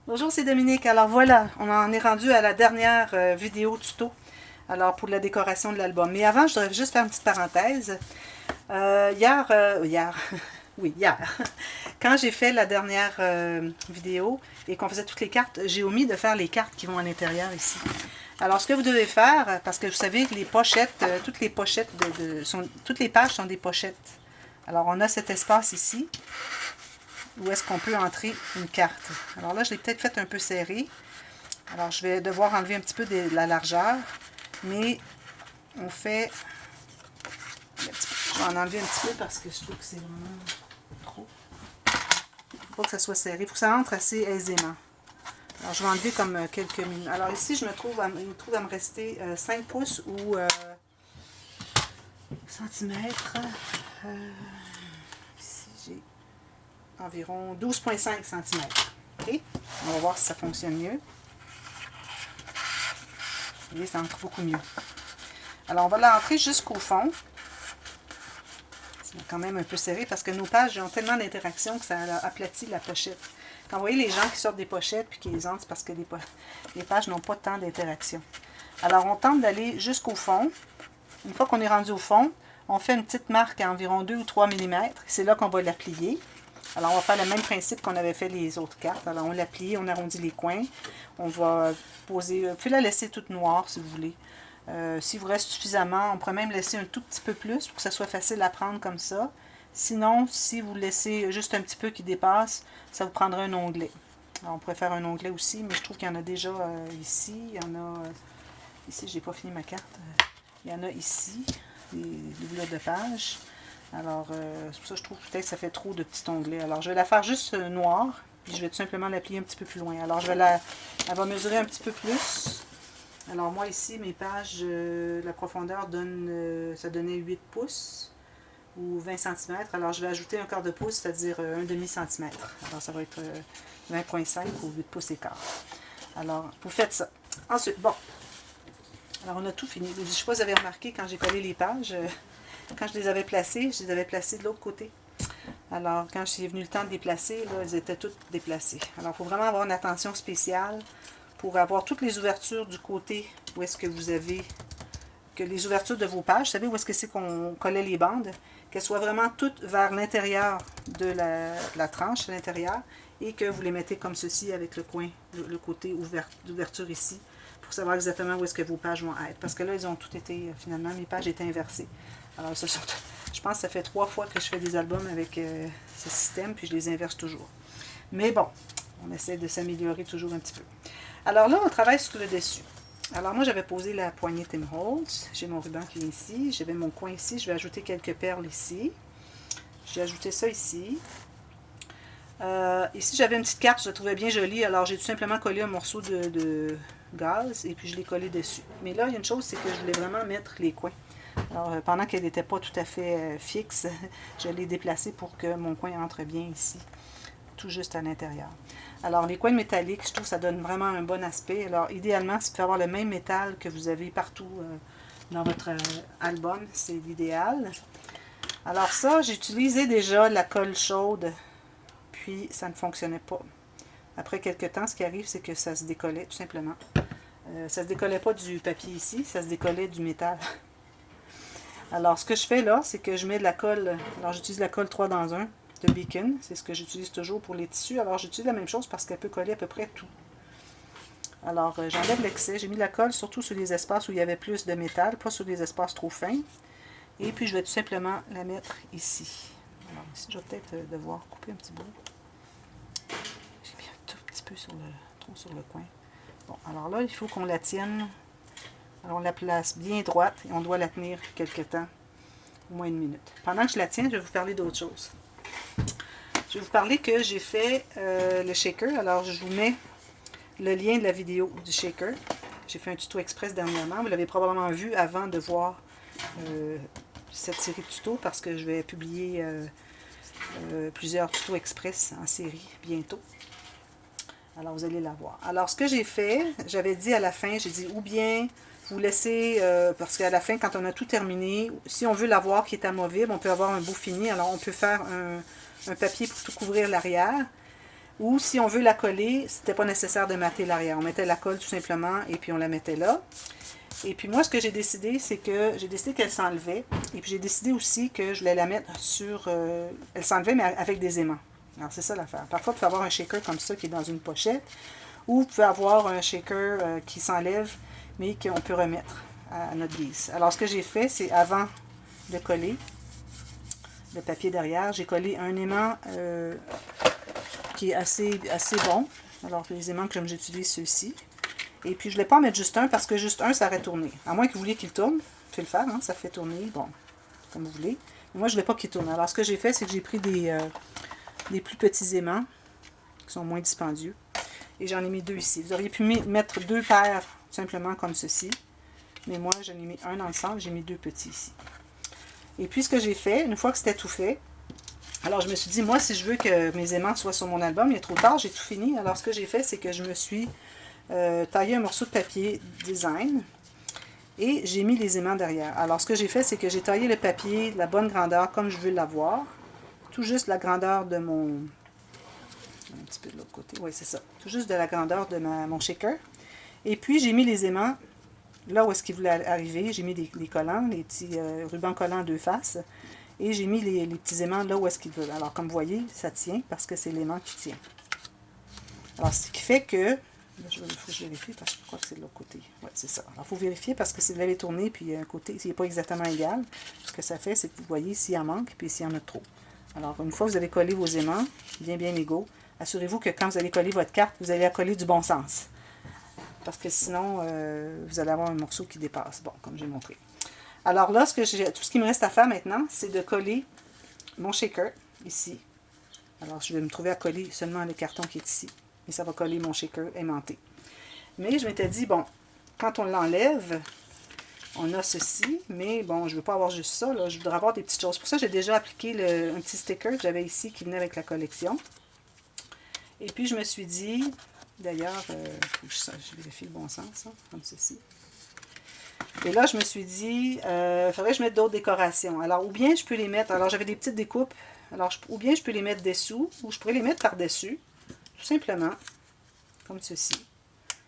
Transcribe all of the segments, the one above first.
Bonjour, c'est Dominique. Alors voilà, on en est rendu à la dernière vidéo tuto. Alors pour la décoration de l'album. Mais avant, je voudrais juste faire une petite parenthèse. Oui, hier, quand j'ai fait la dernière vidéo et qu'on faisait toutes les cartes, j'ai omis de faire les cartes qui vont à l'intérieur ici. Alors ce que vous devez faire, parce que vous savez que les pochettes, toutes les pochettes, toutes les pages sont des pochettes. Alors on a cet espace ici où est-ce qu'on peut entrer une carte. Alors là, je l'ai peut-être fait un peu serré. Alors, je vais devoir enlever un petit peu de la largeur, mais on fait... Je vais en enlever un petit peu parce que je trouve que c'est vraiment trop. Il ne faut pas que ça soit serré, il faut que ça entre assez aisément. Alors, je vais enlever comme quelques minutes. Alors ici, il me trouve à me rester 5 pouces ou centimètres. Ici, j'ai environ 12,5 cm. OK? On va voir si ça fonctionne mieux. Vous voyez, ça entre beaucoup mieux. Alors, on va l'entrer jusqu'au fond. C'est quand même un peu serré parce que nos pages ont tellement d'interactions que ça aplatit la pochette. Quand vous voyez les gens qui sortent des pochettes puis qui les entrent, c'est parce que les pages n'ont pas tant d'interaction. Alors, on tente d'aller jusqu'au fond. Une fois qu'on est rendu au fond, on fait une petite marque à environ 2 ou 3 mm. C'est là qu'on va la plier. Alors, on va faire le même principe qu'on avait fait les autres cartes. Alors, on la plie, on arrondit les coins. On va poser... Vous pouvez la laisser toute noire si vous voulez. S'il vous reste suffisamment, on pourrait même laisser un tout petit peu plus pour que ça soit facile à prendre comme ça. Sinon, si vous laissez juste un petit peu qui dépasse, ça vous prendra un onglet. Alors, on pourrait faire un onglet aussi, mais je trouve qu'il y en a déjà ici. Il y en a... ici, je n'ai pas fini ma carte. Il y en a ici, des doublures de pages. Alors, c'est pour ça que je trouve peut-être que ça fait trop de petits onglets. Alors, je vais la faire juste noire, puis je vais tout simplement la plier un petit peu plus loin. Alors, elle va mesurer un petit peu plus. Alors, moi, ici, mes pages, la profondeur ça donnait 8 pouces ou 20 cm. Alors, je vais ajouter un quart de pouce, c'est-à-dire un demi-centimètre. Alors, ça va être 20,5 ou 8 pouces et quart. Alors, vous faites ça. Ensuite, bon. Alors, on a tout fini. Je ne sais pas si vous avez remarqué, quand j'ai collé les pages, quand je les avais placées de l'autre côté. Alors, quand j'ai venu le temps de les placer, là, elles étaient toutes déplacées. Alors, il faut vraiment avoir une attention spéciale pour avoir toutes les ouvertures du côté où est-ce que vous avez, que les ouvertures de vos pages, vous savez où est-ce que c'est qu'on collait les bandes, qu'elles soient vraiment toutes vers l'intérieur de la tranche, à l'intérieur, et que vous les mettez comme ceci avec le coin, le côté d'ouverture ici, pour savoir exactement où est-ce que vos pages vont être. Parce que là, ils ont tout été, finalement, mes pages étaient inversées. Alors, je pense que ça fait 3 fois que je fais des albums avec ce système, puis je les inverse toujours. Mais bon, on essaie de s'améliorer toujours un petit peu. Alors là, on travaille sur le dessus. Alors moi, j'avais posé la poignée Tim Holtz. J'ai mon ruban qui est ici. J'avais mon coin ici. Je vais ajouter quelques perles ici. J'ai ajouté ça ici. Ici, j'avais une petite carte, je la trouvais bien jolie. Alors, j'ai tout simplement collé un morceau de gaz et puis je l'ai collé dessus. Mais là, il y a une chose, c'est que je voulais vraiment mettre les coins. Alors, pendant qu'elle n'était pas tout à fait fixe, je l'ai déplacée pour que mon coin entre bien ici, tout juste à l'intérieur. Alors, les coins métalliques, je trouve que ça donne vraiment un bon aspect. Alors, idéalement, si vous pouvez avoir le même métal que vous avez partout dans votre album, c'est l'idéal. Alors ça, j'ai utilisé déjà la colle chaude, puis ça ne fonctionnait pas. Après quelques temps, ce qui arrive, c'est que ça se décollait, tout simplement. Ça se décollait pas du papier ici, ça se décollait du métal. Alors, ce que je fais là, c'est que je mets de la colle. Alors, j'utilise la colle 3 dans 1 de Beacon. C'est ce que j'utilise toujours pour les tissus. Alors, j'utilise la même chose parce qu'elle peut coller à peu près tout. Alors, j'enlève l'excès. J'ai mis la colle surtout sur les espaces où il y avait plus de métal, pas sur des espaces trop fins. Et puis, je vais tout simplement la mettre ici. Alors, ici, je vais peut-être devoir couper un petit bout. J'ai mis un tout petit peu trop sur le coin. Bon, alors là, il faut qu'on la tienne. Alors, on la place bien droite et on doit la tenir quelque temps, au moins 1 minute. Pendant que je la tiens, je vais vous parler d'autre chose. Je vais vous parler que j'ai fait le shaker. Alors, je vous mets le lien de la vidéo du shaker. J'ai fait un tuto express dernièrement. Vous l'avez probablement vu avant de voir cette série de tutos parce que je vais publier plusieurs tutos express en série bientôt. Alors, vous allez la voir. Alors, ce que j'ai fait, j'avais dit à la fin, j'ai dit ou bien vous laissez, parce qu'à la fin, quand on a tout terminé, si on veut l'avoir qui est amovible, on peut avoir un beau fini. Alors, on peut faire un papier pour tout couvrir l'arrière. Ou si on veut la coller, c'était pas nécessaire de mater l'arrière. On mettait la colle tout simplement et puis on la mettait là. Et puis moi, ce que j'ai décidé, c'est que j'ai décidé qu'elle s'enlevait. Et puis j'ai décidé aussi que je voulais la mettre sur... elle s'enlevait, mais avec des aimants. Alors c'est ça l'affaire. Parfois, vous pouvez avoir un shaker comme ça qui est dans une pochette. Ou vous pouvez avoir un shaker qui s'enlève, mais qu'on peut remettre à notre guise. Alors ce que j'ai fait, c'est avant de coller le papier derrière, j'ai collé un aimant qui est assez bon. Alors les aimants comme j'utilise ceux-ci. Et puis je ne voulais pas en mettre juste un parce que juste un, ça aurait tourné. À moins que vous vouliez qu'il tourne, vous pouvez le faire, hein, ça fait tourner, bon, comme vous voulez. Mais moi, je ne voulais pas qu'il tourne. Alors ce que j'ai fait, c'est que j'ai pris des plus petits aimants qui sont moins dispendieux. Et j'en ai mis 2 ici. Vous auriez pu mettre 2 paires simplement comme ceci. Mais moi, j'en ai mis un dans le centre, j'ai mis 2 petits ici. Et puis ce que j'ai fait, une fois que c'était tout fait, alors je me suis dit, moi, si je veux que mes aimants soient sur mon album, il est trop tard, j'ai tout fini. Alors ce que j'ai fait, c'est que je me suis taillé un morceau de papier design et j'ai mis les aimants derrière. Alors ce que j'ai fait, c'est que j'ai taillé le papier de la bonne grandeur comme je veux l'avoir. Tout juste la grandeur de mon... Un petit peu de l'autre côté, oui c'est ça. Tout juste de la grandeur de mon shaker. Et puis j'ai mis les aimants là où est-ce qu'ils voulaient arriver. J'ai mis les collants, les petits rubans collants 2 faces. Et j'ai mis les petits aimants là où est-ce qu'ils veulent. Alors comme vous voyez, ça tient parce que c'est l'aimant qui tient. Alors ce qui fait que... Là, il faut que je vérifie parce que je crois que c'est de l'autre côté. Oui, c'est ça. Alors, il faut vérifier parce que si vous l'avez tourné, puis un côté, s'il n'est pas exactement égal, ce que ça fait, c'est que vous voyez s'il en manque, puis s'il y en a trop. Alors, une fois que vous avez collé vos aimants, bien égaux, assurez-vous que quand vous allez coller votre carte, vous allez la coller du bon sens. Parce que sinon, vous allez avoir un morceau qui dépasse. Bon, comme j'ai montré. Alors là, tout ce qui me reste à faire maintenant, c'est de coller mon shaker, ici. Alors, je vais me trouver à coller seulement le carton qui est ici. Et ça va coller mon shaker aimanté. Mais je m'étais dit, bon, quand on l'enlève, on a ceci, mais bon, je ne veux pas avoir juste ça, là, je voudrais avoir des petites choses. Pour ça, j'ai déjà appliqué un petit sticker que j'avais ici qui venait avec la collection. Et puis, je me suis dit, d'ailleurs, il faut que je vérifie le bon sens, hein, comme ceci. Et là, je me suis dit, il faudrait que je mette d'autres décorations. Alors, ou bien je peux les mettre, alors j'avais des petites découpes, alors ou bien je peux les mettre dessous, ou je pourrais les mettre par-dessus. Tout simplement, comme ceci.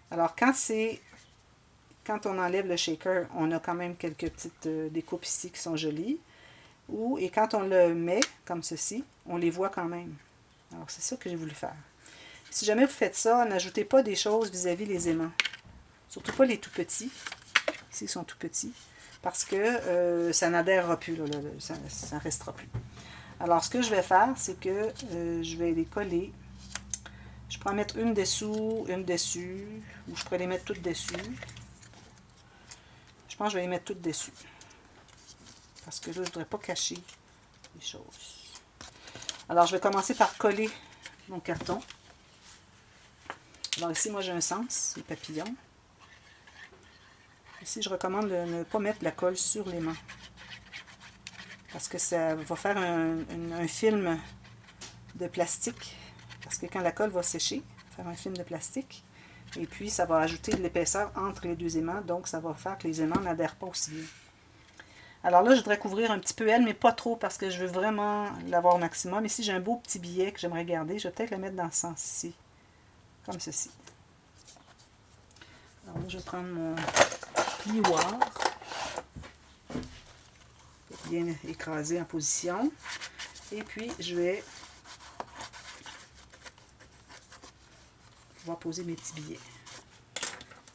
Alors, quand on enlève le shaker, on a quand même quelques petites découpes ici qui sont jolies. Et quand on le met, comme ceci, on les voit quand même. Alors, c'est ça que j'ai voulu faire. Si jamais vous faites ça, n'ajoutez pas des choses vis-à-vis les aimants. Surtout pas les tout petits. Ici, ils sont tout petits. Parce que ça n'adhérera plus, là, ça ne restera plus. Alors, ce que je vais faire, c'est que je vais les coller. Je pourrais en mettre une dessous, une dessus, ou je pourrais les mettre toutes dessus. Je pense que je vais les mettre toutes dessus. Parce que là, je ne voudrais pas cacher les choses. Alors, je vais commencer par coller mon carton. Alors ici, moi, j'ai un sens, les papillons. Ici, je recommande de ne pas mettre la colle sur l'aimant. Parce que ça va faire un film de plastique. Parce que quand la colle va sécher, faire un film de plastique, et puis ça va ajouter de l'épaisseur entre les deux aimants, donc ça va faire que les aimants n'adhèrent pas aussi bien. Alors là, je voudrais couvrir un petit peu elle, mais pas trop, parce que je veux vraiment l'avoir au maximum. Ici, j'ai un beau petit billet que j'aimerais garder. Je vais peut-être le mettre dans ce sens-ci, comme ceci. Alors là, je vais prendre mon plioir, bien écrasé en position, et puis je vais pouvoir poser mes petits billets.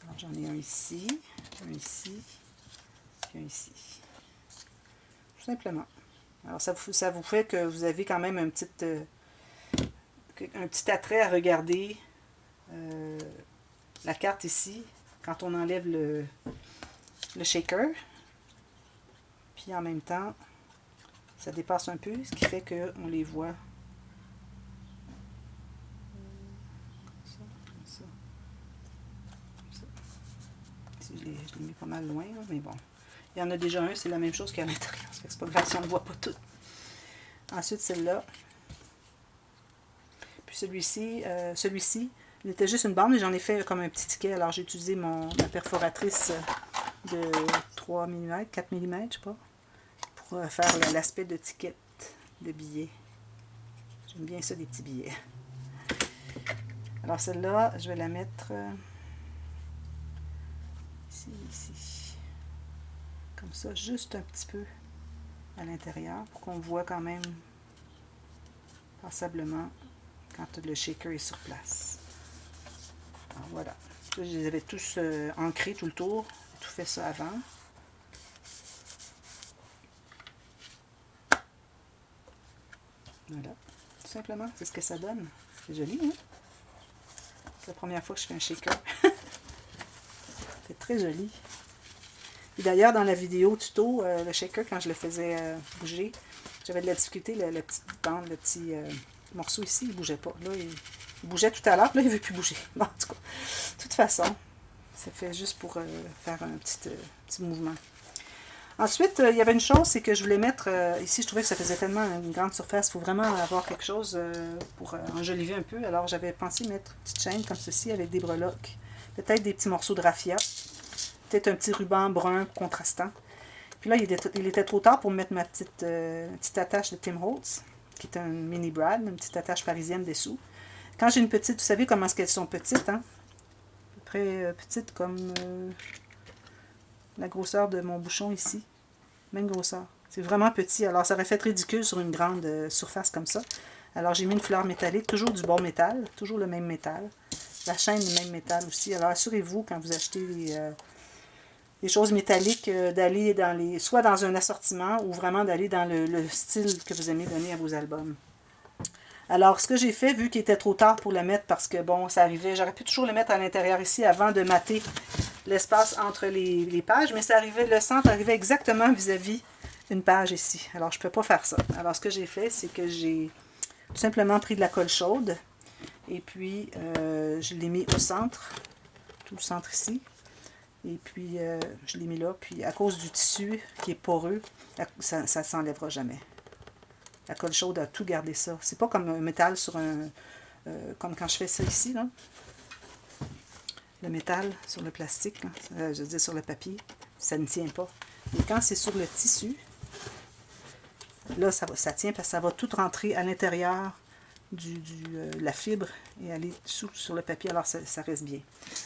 Alors j'en ai un ici, puis un ici. Tout simplement. Alors ça vous fait que vous avez quand même un petit attrait à regarder la carte ici, quand on enlève le shaker. Puis en même temps, ça dépasse un peu, ce qui fait qu'on les voit. Je l'ai mis pas mal loin, là, mais bon. Il y en a déjà un, c'est la même chose qu'à l'intérieur. C'est pas grave si on ne voit pas tout. Ensuite, celle-là. Puis celui-ci, il était juste une bande et j'en ai fait comme un petit ticket. Alors j'ai utilisé ma perforatrice de 3 mm, 4 mm, je sais pas, pour faire l'aspect de ticket de billets. J'aime bien ça, des petits billets. Alors celle-là, je vais la mettre ici, ici. Comme ça, juste un petit peu à l'intérieur pour qu'on voit quand même passablement quand le shaker est sur place. Alors voilà. Je les avais tous ancrés tout le tour. J'ai tout fait ça avant. Voilà. Tout simplement, c'est ce que ça donne. C'est joli, hein? C'est la première fois que je fais un shaker. C'est très joli. Et d'ailleurs, dans la vidéo tuto, le shaker, quand je le faisais bouger, j'avais de la difficulté, le petit bande, le petit morceau ici, il ne bougeait pas. Là, il bougeait tout à l'heure, là, il ne veut plus bouger. Bon, en tout cas, de toute façon, ça fait juste pour faire un petit mouvement. Ensuite, il y avait une chose, c'est que je voulais mettre, ici je trouvais que ça faisait tellement une grande surface, il faut vraiment avoir quelque chose pour enjoliver un peu. Alors j'avais pensé mettre une petite chaîne comme ceci avec des breloques, peut-être des petits morceaux de raffia, peut-être un petit ruban brun contrastant. Puis là, il était trop tard pour mettre ma petite attache de Tim Holtz, qui est un mini brad, une petite attache parisienne dessous. Quand j'ai une petite, vous savez comment est-ce qu'elles sont petites, hein? À peu près petites comme la grosseur de mon bouchon ici. Même grosseur. C'est vraiment petit. Alors, ça aurait fait ridicule sur une grande surface comme ça. Alors, j'ai mis une fleur métallique, toujours du bon métal, toujours le même métal. La chaîne, le même métal aussi. Alors, assurez-vous, quand vous achetez les choses métalliques, d'aller dans soit dans un assortiment ou vraiment d'aller dans le style que vous aimez donner à vos albums. Alors, ce que j'ai fait, vu qu'il était trop tard pour le mettre, parce que, bon, ça arrivait, j'aurais pu toujours le mettre à l'intérieur ici avant de mater l'espace entre les pages, mais ça arrivait, le centre arrivait exactement vis-à-vis une page ici. Alors, je ne peux pas faire ça. Alors, ce que j'ai fait, c'est que j'ai tout simplement pris de la colle chaude, et puis, je l'ai mis au centre, tout le centre ici, et puis, je l'ai mis là, puis à cause du tissu qui est poreux, ça ne s'enlèvera jamais. La colle chaude a tout gardé ça. C'est pas comme un métal sur un... comme quand je fais ça ici, là. Le métal sur le plastique, là, je veux dire sur le papier, ça ne tient pas. Et quand c'est sur le tissu, là, ça tient parce que ça va tout rentrer à l'intérieur de la fibre et aller dessous sur le papier, alors ça reste bien.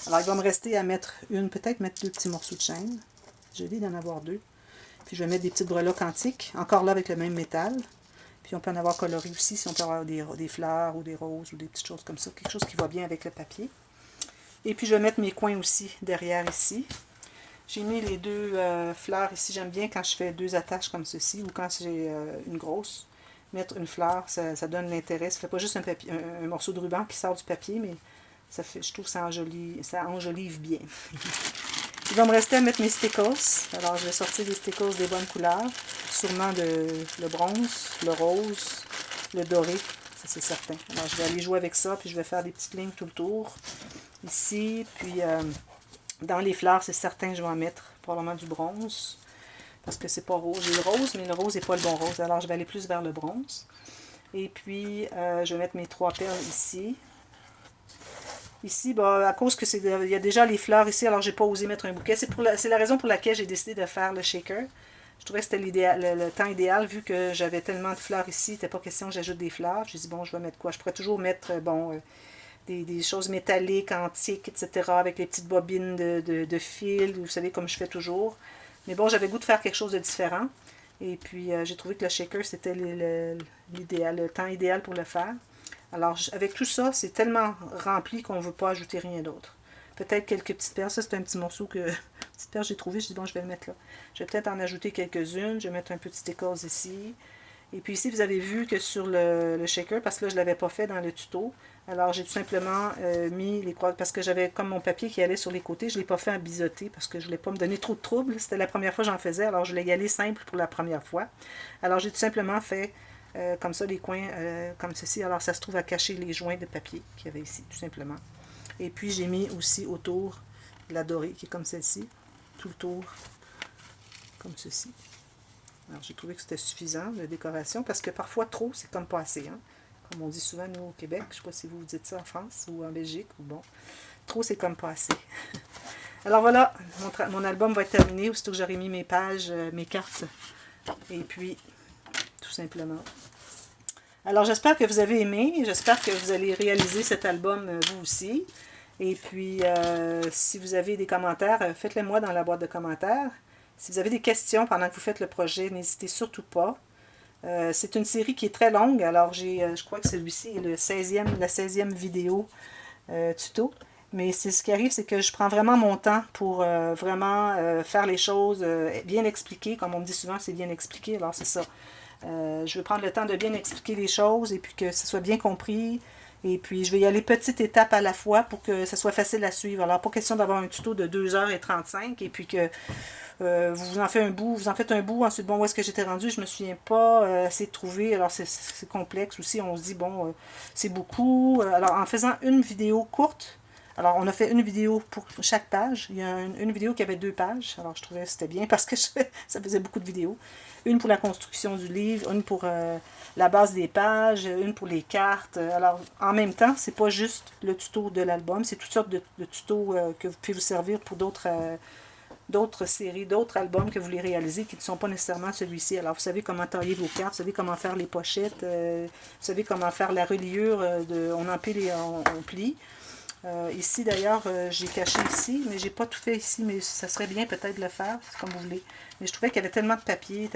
Alors, il va me rester à mettre peut-être mettre 2 petits morceaux de chaîne. J'ai dit d'en avoir 2. Puis je vais mettre des petites breloques antiques, encore là avec le même métal. Puis on peut en avoir coloré aussi, si on peut avoir des fleurs ou des roses ou des petites choses comme ça. Quelque chose qui va bien avec le papier. Et puis je vais mettre mes coins aussi derrière ici. J'ai mis les 2 fleurs ici. J'aime bien quand je fais 2 attaches comme ceci ou quand j'ai une grosse. Mettre une fleur, ça donne l'intérêt. Ça ne fait pas juste un morceau de ruban qui sort du papier, mais ça fait, je trouve que ça enjolive bien. Il va me rester à mettre mes stickers. Alors, je vais sortir des stickers des bonnes couleurs. Sûrement le bronze, le rose, le doré. Ça, c'est certain. Alors, je vais aller jouer avec ça, puis je vais faire des petites lignes tout le tour. Ici, puis dans les fleurs, c'est certain que je vais en mettre probablement du bronze. Parce que c'est pas rose. J'ai le rose, mais le rose n'est pas le bon rose. Alors, je vais aller plus vers le bronze. Et puis, je vais mettre mes 3 perles ici. Ici, bah, à cause que il y a déjà les fleurs ici, alors j'ai pas osé mettre un bouquet. C'est la raison pour laquelle j'ai décidé de faire le shaker. Je trouvais que c'était le temps idéal, vu que j'avais tellement de fleurs ici, il n'était pas question que j'ajoute des fleurs. J'ai dit, bon, je vais mettre quoi? Je pourrais toujours mettre, bon, des choses métalliques, antiques, etc., avec les petites bobines de fil, vous savez, comme je fais toujours. Mais bon, j'avais le goût de faire quelque chose de différent. Et puis, j'ai trouvé que le shaker, c'était le temps idéal pour le faire. Alors, avec tout ça, c'est tellement rempli qu'on ne veut pas ajouter rien d'autre. Peut-être quelques petites perles. Ça, c'est un petit morceau que... petite perle, j'ai trouvé. Je dis, bon, je vais le mettre là. Je vais peut-être en ajouter quelques-unes. Je vais mettre un petit écorce ici. Et puis ici, vous avez vu que sur le shaker, parce que là, je ne l'avais pas fait dans le tuto, alors j'ai tout simplement mis les croix, parce que j'avais comme mon papier qui allait sur les côtés, je ne l'ai pas fait en biseauté, parce que je ne voulais pas me donner trop de troubles. C'était la première fois que j'en faisais, alors je voulais y aller simple pour la première fois. Alors j'ai tout simplement fait comme ça, les coins comme ceci. Alors, ça se trouve à cacher les joints de papier qu'il y avait ici, tout simplement. Et puis, j'ai mis aussi autour la dorée, qui est comme celle-ci, tout le tour, comme ceci. Alors, j'ai trouvé que c'était suffisant, de décoration, parce que parfois, trop, c'est comme pas assez. Hein? Comme on dit souvent, nous, au Québec, je ne sais pas si vous dites ça en France ou en Belgique, ou bon, trop, c'est comme pas assez. Alors, voilà, mon album va être terminé, aussitôt que j'aurai mis mes pages, mes cartes, et puis... tout simplement. Alors, j'espère que vous avez aimé. J'espère que vous allez réaliser cet album vous aussi. Et puis, si vous avez des commentaires, faites-les moi dans la boîte de commentaires. Si vous avez des questions pendant que vous faites le projet, n'hésitez surtout pas. C'est une série qui est très longue. Alors, je crois que celui-ci est la 16e vidéo tuto. Mais c'est ce qui arrive, c'est que je prends vraiment mon temps pour vraiment faire les choses bien expliquées. Comme on me dit souvent, c'est bien expliqué. Alors, c'est ça. Je veux prendre le temps de bien expliquer les choses et puis que ce soit bien compris. Et puis, je vais y aller petite étape à la fois pour que ce soit facile à suivre. Alors, pas question d'avoir un tuto de 2h35 et puis que vous en faites un bout, ensuite, bon, où est-ce que j'étais rendu? Je me souviens pas, essayer de trouver. Alors, c'est complexe aussi. On se dit, bon, c'est beaucoup. Alors, en faisant une vidéo courte, alors, on a fait une vidéo pour chaque page. Il y a une vidéo qui avait 2 pages. Alors, je trouvais que c'était bien parce que ça faisait beaucoup de vidéos. Une pour la construction du livre, une pour la base des pages, une pour les cartes. Alors, en même temps, c'est pas juste le tuto de l'album, c'est toutes sortes de tutos que vous pouvez vous servir pour d'autres séries, d'autres albums que vous voulez réaliser qui ne sont pas nécessairement celui-ci. Alors, vous savez comment tailler vos cartes, vous savez comment faire les pochettes, vous savez comment faire la reliure, on empile et on plie. Ici d'ailleurs, j'ai caché ici, mais j'ai pas tout fait ici, mais ça serait bien peut-être de le faire, comme vous voulez. Mais je trouvais qu'il y avait tellement de papier,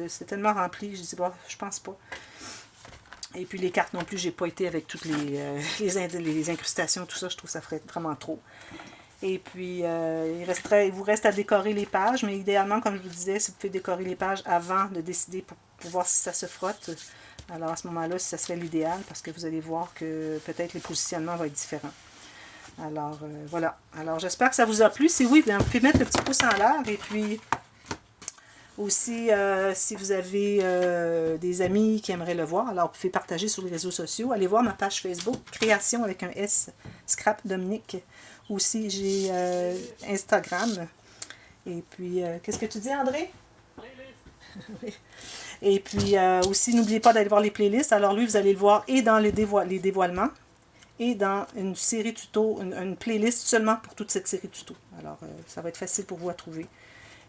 c'était tellement rempli, je dis bah, je pense pas. Et puis les cartes non plus, j'ai pas été avec toutes les incrustations, tout ça, je trouve que ça ferait vraiment trop. Et puis, il vous reste à décorer les pages, mais idéalement, comme je vous disais, si vous pouvez décorer les pages avant de décider pour voir si ça se frotte, alors à ce moment-là, ça serait l'idéal, parce que vous allez voir que peut-être les positionnements vont être différents. Alors, voilà. Alors, j'espère que ça vous a plu. Si oui, bien, vous pouvez mettre le petit pouce en l'air. Et puis, aussi, si vous avez des amis qui aimeraient le voir, alors vous pouvez partager sur les réseaux sociaux. Allez voir ma page Facebook, Création avec un S, Scrap Dominique. Aussi, j'ai Instagram. Et puis, qu'est-ce que tu dis, André? Oui. Et puis, aussi, n'oubliez pas d'aller voir les playlists. Alors, lui, vous allez le voir et dans les dévoilements et dans une série tuto, une playlist seulement pour toute cette série tuto. Alors, ça va être facile pour vous à trouver.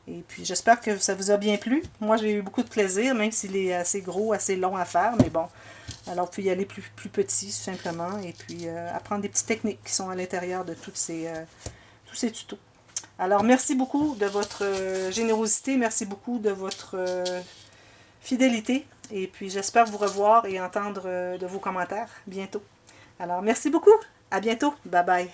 Et puis, j'espère que ça vous a bien plu. Moi, j'ai eu beaucoup de plaisir, même s'il est assez gros, assez long à faire, mais bon. Alors, vous pouvez y aller plus petit, tout simplement, et puis apprendre des petites techniques qui sont à l'intérieur de tous ces tutos. Alors, merci beaucoup de votre générosité, merci beaucoup de votre fidélité, et puis j'espère vous revoir et entendre de vos commentaires bientôt. Alors, merci beaucoup. À bientôt. Bye bye.